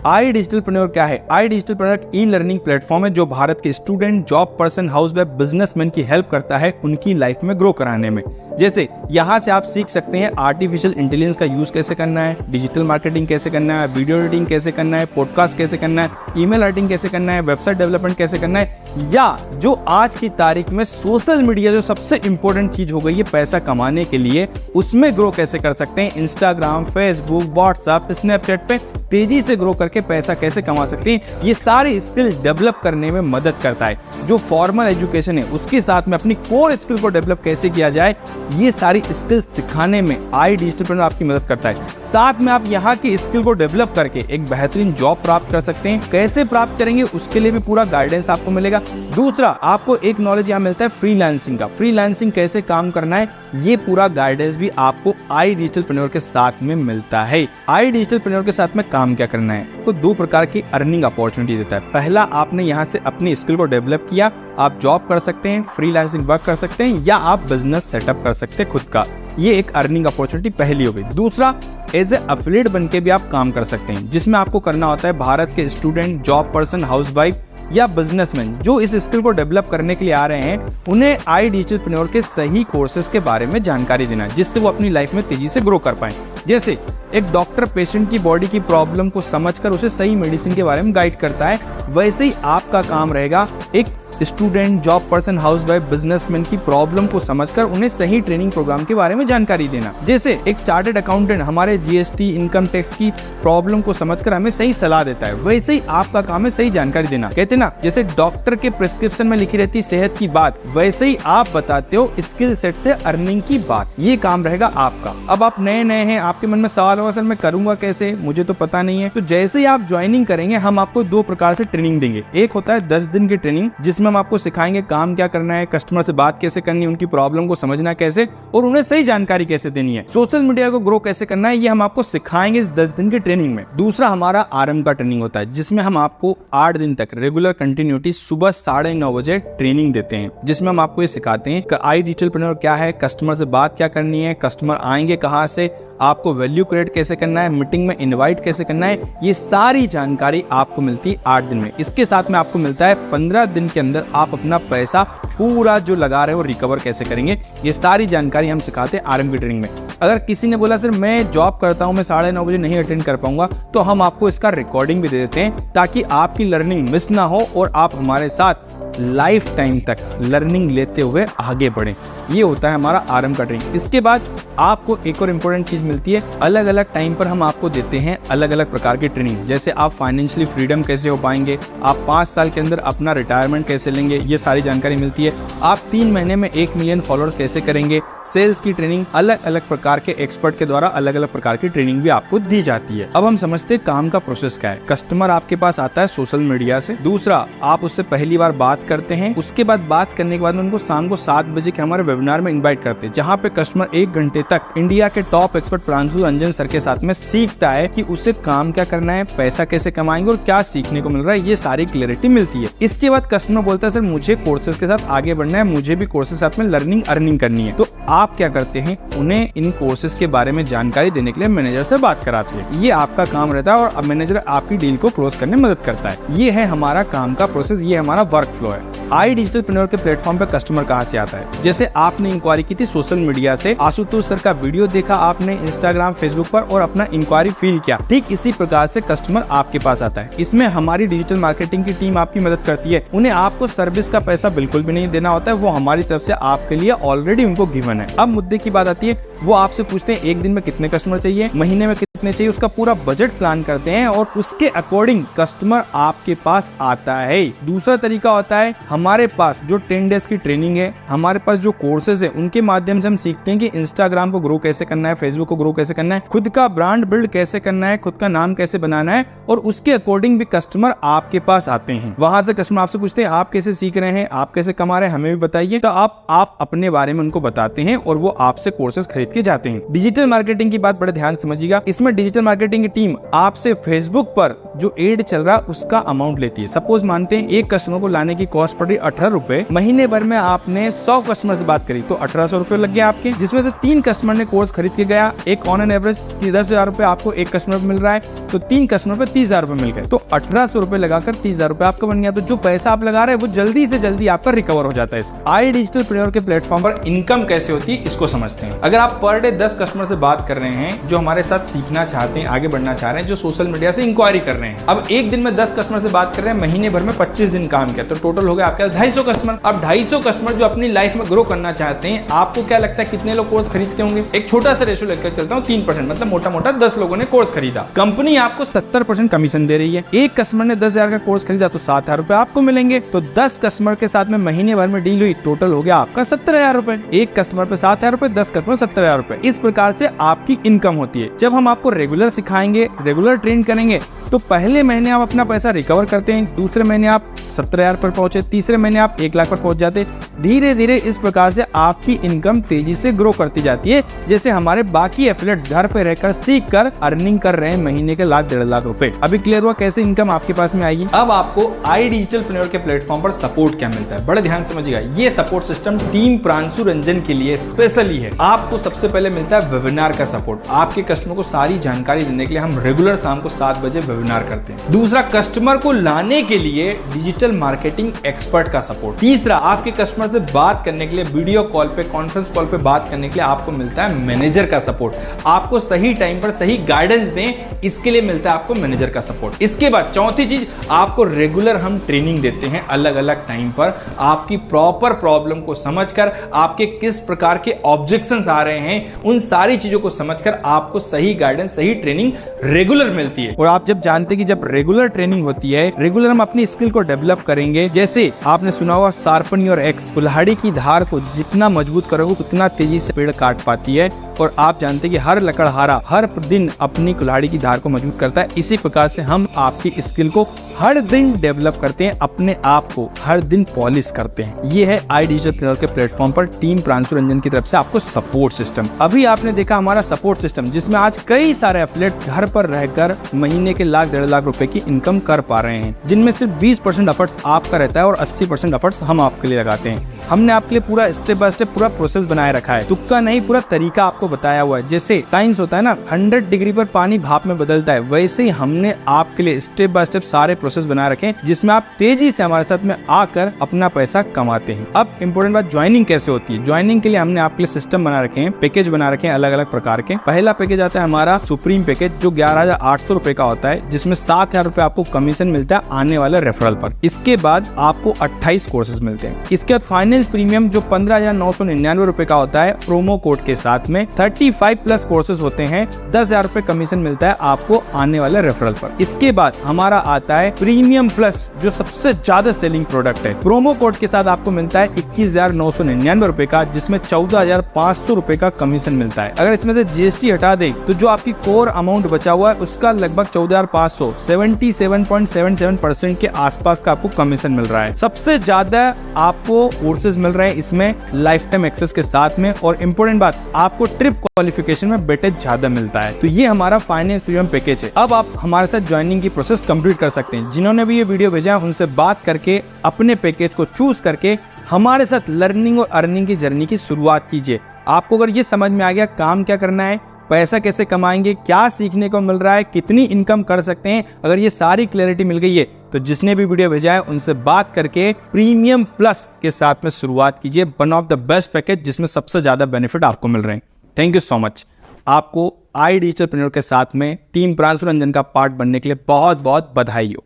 आई डिजिटलप्रेन्योर क्या है? आई डिजिटलप्रेन्योर e learning platform है जो भारत के student, job person, housewife, businessman की हेल्प करता है उनकी लाइफ में ग्रो कराने में। जैसे यहाँ से आप सीख सकते हैं आर्टिफिशियल इंटेलिजेंस का यूज कैसे करना है, डिजिटल मार्केटिंग कैसे करना है, वीडियो एडिटिंग कैसे करना है, पॉडकास्ट कैसे करना है, ईमेल राइटिंग कैसे करना है, वेबसाइट डेवलपमेंट कैसे करना है, या जो आज की तारीख में सोशल मीडिया जो सबसे इंपॉर्टेंट चीज हो गई है पैसा कमाने के लिए, उसमें ग्रो कैसे कर सकते हैं। इंस्टाग्राम, फेसबुक, व्हाट्सएप, स्नैपचैट पे तेजी से ग्रो करके पैसा कैसे कमा सकते हैं, ये सारी स्किल डेवलप करने में मदद करता है। जो फॉर्मल एजुकेशन है उसके साथ में अपनी कोर स्किल को डेवलप कैसे किया जाए, ये सारी स्किल सिखाने में आई डिजिटलप्रेन्योर आपकी मदद करता है। साथ में आप यहाँ की स्किल को डेवलप करके एक बेहतरीन जॉब प्राप्त कर सकते हैं। कैसे प्राप्त करेंगे उसके लिए भी पूरा गाइडेंस आपको मिलेगा। दूसरा, आपको एक नॉलेज यहाँ मिलता है फ्रीलांसिंग का। फ्रीलांसिंग कैसे काम करना है, ये पूरा गाइडेंस भी आपको आई डिजिटलप्रेन्योर के साथ में मिलता है। आई डिजिटलप्रेन्योर के साथ में काम क्या करना है, तो दो प्रकार की अर्निंग अपॉर्चुनिटी देता है। पहला, आपने यहाँ से अपनी स्किल को डेवलप किया, आप जॉब कर सकते हैं, फ्रीलांसिंग वर्क कर सकते हैं, या आप बिजनेस सेटअप कर सकते हैं खुद का। ये एक अर्निंग अपॉर्चुनिटी पहली हो गई। दूसरा, एज ए एफिलिएट बन के भी आप काम कर सकते हैं, जिसमें आपको करना होता है भारत के स्टूडेंट, जॉब पर्सन, हाउसवाइफ या बिजनेसमैन जो इस स्किल को डेवलप करने के लिए आ रहे हैं, उन्हें आई डिजिटलप्रेन्योर के सही कोर्सेज के बारे में जानकारी देना, जिससे वो अपनी लाइफ में तेजी से ग्रो कर पाए। जैसे एक डॉक्टर पेशेंट की बॉडी की प्रॉब्लम को समझकर उसे सही मेडिसिन के बारे में गाइड करता है, वैसे ही आपका काम रहेगा एक student, job person, housewife, businessman की प्रॉब्लम को समझकर उन्हें सही ट्रेनिंग प्रोग्राम के बारे में जानकारी देना। जैसे एक चार्टर्ड अकाउंटेंट हमारे जीएसटी, इनकम टैक्स की प्रॉब्लम को समझकर हमें सही सलाह देता है, वैसे ही आपका काम है सही जानकारी देना। कहते हैं ना, जैसे डॉक्टर के प्रिस्क्रिप्शन में लिखी रहती सेहत की बात, वैसे ही आप बताते हो स्किल सेट से अर्निंग की बात। ये काम रहेगा आपका। अब आप नए नए हैं, आपके मन में सवाल होगा, सर मैं करूंगा कैसे, मुझे तो पता नहीं है। तो जैसे ही आप ज्वाइनिंग करेंगे, हम आपको दो प्रकार से ट्रेनिंग देंगे। एक होता है 10 दिन की ट्रेनिंग, जिसमें हम आपको सिखाएंगे काम क्या करना है, कस्टमर से बात कैसे करनी है, उनकी प्रॉब्लम को समझना कैसे और उन्हें सही जानकारी कैसे देनी है, सोशल मीडिया को ग्रो कैसे करना है, ये हम आपको सिखाएंगे इस 10 दिन की ट्रेनिंग में। दूसरा हमारा आरंभ का ट्रेनिंग होता है, जिसमें हम आपको 8 दिन तक रेगुलर कंटिन्यूटी सुबह 9:30 बजे ट्रेनिंग देते हैं, जिसमें हम आपको ये सिखाते हैं कि आई डिजिटलप्रेन्योर क्या है, कस्टमर से बात क्या करनी है, कस्टमर आएंगे कहाँ से, आपको वैल्यू क्रिएट कैसे करना है, मीटिंग में इनवाइट कैसे करना है, ये सारी जानकारी आपको मिलती है 8 दिन में। इसके साथ में आपको मिलता है 15 दिन के अंदर आप अपना पैसा पूरा जो लगा रहे हो रिकवर कैसे करेंगे, ये सारी जानकारी हम सिखाते हैं आरंभ की ट्रेनिंग में। अगर किसी ने बोला सर मैं जॉब करता हूं, मैं 9:30 बजे नहीं अटेंड कर पाऊंगा, तो हम आपको इसका रिकॉर्डिंग भी दे देते हैं, ताकि आपकी लर्निंग मिस ना हो और आप हमारे साथ लाइफ टाइम तक लर्निंग लेते हुए आगे बढ़ें। ये होता है हमारा आरंभ का ट्रेनिंग। इसके बाद आपको एक और इम्पोर्टेंट चीज मिलती है, अलग अलग टाइम पर हम आपको देते हैं अलग अलग प्रकार की ट्रेनिंग। जैसे आप फाइनेंशियली फ्रीडम कैसे हो पाएंगे, आप 5 साल के अंदर अपना रिटायरमेंट कैसे लेंगे, ये सारी जानकारी मिलती है। आप 3 महीने में 1 मिलियन फॉलोअर्स कैसे करेंगे, सेल्स की ट्रेनिंग, अलग अलग प्रकार के एक्सपर्ट के द्वारा अलग अलग प्रकार की ट्रेनिंग भी आपको दी जाती है। अब हम समझते हैं काम का प्रोसेस क्या है। कस्टमर आपके पास आता है सोशल मीडिया से। दूसरा, आप उससे पहली बार बात करते हैं, उसके बाद बात करने के बाद उनको शाम को 7 बजे के हमारे वेबिनार में इनवाइट करते हैं, जहाँ पे कस्टमर 1 घंटे तक इंडिया के top expert Pranshu Ranjan sir के साथ में सीखता है कि उसे काम क्या करना है, पैसा कैसे कमाएंगे और क्या सीखने को मिल रहा है, ये सारी क्लैरिटी मिलती है। इसके बाद कस्टमर बोलता है सर मुझे कोर्सेज के साथ आगे बढ़ना है, मुझे भी कोर्सेज साथ में लर्निंग अर्निंग करनी है। तो आप क्या करते हैं, उन्हें इन कोर्सेज के बारे में जानकारी देने के लिए मैनेजर से बात कराते हैं। ये आपका काम रहता है और मैनेजर आपकी डील को क्लोज करने में मदद करता है। ये है हमारा काम का प्रोसेस, ये हमारा वर्क फ्लो है। आई डिजिटलप्रेन्योर के प्लेटफॉर्म पे कस्टमर कहाँ से आता है, जैसे आपने इंक्वायरी की थी सोशल मीडिया से, आशुतोष सर का वीडियो देखा आपने इंस्टाग्राम, फेसबुक पर और अपना इंक्वायरी फील किया, ठीक इसी प्रकार से कस्टमर आपके पास आता है। इसमें हमारी डिजिटल मार्केटिंग की टीम आपकी मदद करती है। उन्हें आपको सर्विस का पैसा बिल्कुल भी नहीं देना होता है, वो हमारी तरफ से आपके लिए ऑलरेडी उनको गिवन है। अब मुद्दे की बात आती है, वो आपसे पूछते हैं एक दिन में कितने कस्टमर चाहिए, महीने में कितने चाहिए, उसका पूरा बजट प्लान करते हैं और उसके अकॉर्डिंग कस्टमर आपके पास आता है। दूसरा तरीका होता है, हमारे पास जो 10 डेज की ट्रेनिंग है, हमारे पास जो कोर्सेज है, उनके माध्यम से हम सीखते हैं कि इंस्टाग्राम को ग्रो कैसे करना है, फेसबुक को ग्रो कैसे करना है, खुद का ब्रांड बिल्ड कैसे करना है, खुद का नाम कैसे बनाना है, और उसके अकॉर्डिंग भी कस्टमर आपके पास आते हैं। वहां से कस्टमर आपसे पूछते हैं आप कैसे सीख रहे हैं, आप कैसे कमा रहे हैं, हमें भी बताइए। तो आप अपने बारे में उनको बताते हैं और वो आपसे कोर्सेज खरीद के जाते हैं। डिजिटल मार्केटिंग की बात बड़े ध्यान समझिएगा, इसमें डिजिटल मार्केटिंग की टीम आपसे फेसबुक पर जो एड चल रहा है उसका अमाउंट लेती है। सपोज मानते हैं एक कस्टमर को लाने की कॉस्ट पड़ रही 18 रुपए, महीने भर में आपने 100 कस्टमर से बात करी तो 1800 रुपए लग गया आपके, जिसमें से 3 कस्टमर ने कोर्स खरीद के गया, एक ऑन एन एवरेज 10,000 रुपए आपको एक कस्टमर पे मिल रहा है, तो 3 कस्टमर पे 30,000 रुपए मिल गए, तो 1800 रुपए लगाकर 30,000 रुपए आपका बन गया। तो जो पैसा आप लगा रहे हैं वो जल्दी से जल्दी आपका रिकवर हो जाता है। आई डिजिटलप्रेन्योर के प्लेटफॉर्म पर इनकम कैसे होती है इसको समझते हैं। अगर आप पर डे 10 कस्टमर से बात कर रहे हैं जो हमारे साथ सीखना चाहते हैं, आगे बढ़ना चाह रहे हैं, जो सोशल मीडिया से इंक्वायरी कर रहे हैं, अब एक दिन में 10 कस्टमर से बात कर रहे हैं, महीने भर में 25 दिन काम किया, तो टोटल हो गया आपके 250 कस्टमर। अब 250 कस्टमर जो अपनी लाइफ में ग्रो करना चाहते हैं, आपको क्या लगता है कितने लोग कोर्स खरीदते होंगे? एक छोटा सा रेशो लेकर चलता हूं, 3%, मतलब मोटा मोटा 10 लोगों ने कोर्स खरीदा, कंपनी आपको 70% कमीशन दे रही है। एक कस्टमर ने 10,000 का कोर्स खरीदा तो 7,000 रुपए आपको मिलेंगे, तो 10 कस्टमर के साथ में महीने भर में डील हुई, टोटल हो गया आपका 17,000 रुपए। एक कस्टमर पे 7,000 रुपए, 10 कस्टमर 17,000 रुपए। इस प्रकार से आपकी इनकम होती है। जब हम आपको रेगुलर सिखाएंगे, रेगुलर ट्रेन करेंगे, तो पहले महीने आप अपना पैसा रिकवर करते हैं, दूसरे महीने आप 17,000 पर पहुंचे, तीसरे महीने आप 1 लाख पर पहुंच जाते। धीरे धीरे इस प्रकार से आपकी इनकम तेजी से ग्रो करती जाती है, जैसे हमारे बाकी एफिलिएट्स घर पे रहकर सीख कर अर्निंग कर रहे हैं महीने के 1,00,000-1.5 लाख रुपए। अभी क्लियर हुआ कैसे इनकम आपके पास में आएगी। अब आपको आई डिजिटलप्रेन्योर के प्लेटफॉर्म पर सपोर्ट क्या मिलता है, बड़े ध्यान समझिएगा। ये support system team Pranshu Ranjan के लिए स्पेशली है। आपको सबसे पहले मिलता है वेबिनार का सपोर्ट। आपके कस्टमर को सारी जानकारी देने के लिए हम रेगुलर शाम को 7 बजे वेबिनार करते हैं। दूसरा, कस्टमर को लाने के लिए डिजिटल मार्केटिंग एक्सपर्ट का सपोर्ट। तीसरा, आपके कस्टमर से बात करने के लिए वीडियो कॉल पे, कॉन्फ्रेंस कॉल पे बात करने के लिए आपको मिलता है मैनेजर का सपोर्ट। आपको सही टाइम पर सही गाइडेंस दें, इसके लिए मिलता है आपको मैनेजर का सपोर्ट। इसके बाद चौथी चीज, आपको रेगुलर हम ट्रेनिंग देते हैं अलग अलग टाइम पर, आपकी प्रॉपर प्रॉब्लम को समझकर, आपके किस प्रकार के ऑब्जेक्शंस आ रहे हैं, उन सारी चीजों को समझकर आपको सही गाइडेंस, सही ट्रेनिंग रेगुलर मिलती है। और आप जब जानते हैं कि जब रेगुलर ट्रेनिंग होती है, रेगुलर हम अपनी स्किल को डेवलप करेंगे। जैसे आपने सुना होगा शार्पन योर एक्स, कुल्हाड़ी की धार को जितना मजबूत करोगे उतना तेजी से पेड़ काट पाती है। और आप जानते हैं कि हर लकड़हारा हर दिन अपनी कुल्हाड़ी की धार को मजबूत करता है। इसी प्रकार से हम आपकी स्किल को हर दिन डेवलप करते हैं, अपने आप को हर दिन पॉलिश करते हैं। ये है आई डिजिटलप्रेन्योर के प्लेटफॉर्म पर टीम प्रांशु रंजन की तरफ से आपको सपोर्ट सिस्टम। अभी आपने देखा हमारा सपोर्ट सिस्टम, जिसमें आज कई सारे एफिलिएट्स घर पर रहकर महीने के 1,00,000-1.5 लाख रुपए की इनकम कर पा रहे हैं, जिनमें सिर्फ 20% एफर्ट्स आपका रहता है और 80% एफर्ट्स हम आपके लिए लगाते हैं। हमने आपके लिए पूरा स्टेप बाय स्टेप पूरा प्रोसेस बनाए रखा है, तुक्का नहीं, पूरा तरीका आपको बताया हुआ है। जैसे साइंस होता है ना, 100 डिग्री पर पानी भाप में बदलता है, वैसे ही हमने आपके लिए स्टेप बाय स्टेप सारे प्रोसेस बनाए रखे हैं, जिसमें आप तेजी से हमारे साथ में आकर अपना पैसा कमाते हैं। अब इंपॉर्टेंट बात, ज्वाइनिंग कैसे होती है। ज्वाइनिंग के लिए हमने आपके लिए सिस्टम बना रखे हैं, पैकेज बना रखे हैं अलग अलग प्रकार के। पहला पैकेज आता है हमारा सुप्रीम पैकेज, जो 11,800 रुपए का होता है, जिसमें 7,000 रुपए आपको कमीशन मिलता है आने वाले रेफरल पर। इसके बाद आपको 28 कोर्सेज मिलते हैं। इसके बाद फाइनेंस प्रीमियम जो 15,999 रुपए का होता है, प्रोमो कोड के साथ में 35 प्लस कोर्सेज होते हैं, 10,000 रुपए कमीशन मिलता है आपको आने वाले रेफरल पर। इसके बाद हमारा आता है प्रीमियम प्लस, जो सबसे ज्यादा सेलिंग प्रोडक्ट है। प्रोमो कोड के साथ आपको मिलता है 21,999 रुपए का, जिसमें 14,500 रुपए का कमीशन मिलता है। अगर इसमें से जीएसटी हटा दे तो जो आपकी कोर अमाउंट बचा हुआ है उसका लगभग 14,500, 77.77% के आसपास का आपको कमीशन मिल रहा है। सबसे ज्यादा आपको कोर्सेज मिल रहे हैं इसमें लाइफ टाइम एक्सेस के साथ में, और इम्पोर्टेंट बात, आपको ट्रिप क्वालिफिकेशन में वेटेज ज्यादा मिलता है। तो ये हमारा फाइनेंस प्रीमियम पैकेज है। अब आप हमारे साथ ज्वाइनिंग की प्रोसेस कंप्लीट कर सकते हैं। जिन्होंने भी ये वीडियो भेजा है उनसे बात करके अपने पैकेज को चूज करके हमारे साथ लर्निंग और अर्निंग की जर्नी की शुरुआत कीजिए। आपको अगर ये समझ में आ गया काम क्या करना है, पैसा कैसे कमाएंगे, क्या सीखने को मिल रहा है, कितनी इनकम कर सकते हैं, अगर ये सारी क्लैरिटी मिल गई है तो जिसने भी वीडियो भेजा है उनसे बात करके प्रीमियम प्लस के साथ में शुरुआत कीजिए। One of the best package जिसमें सबसे ज्यादा बेनिफिट आपको मिल रहे हैं। Thank you so much. आपको आई डिजिटलप्रेन्योर के साथ में टीम प्रांशु रंजन का पार्ट बनने के लिए बहुत बहुत बधाई हो।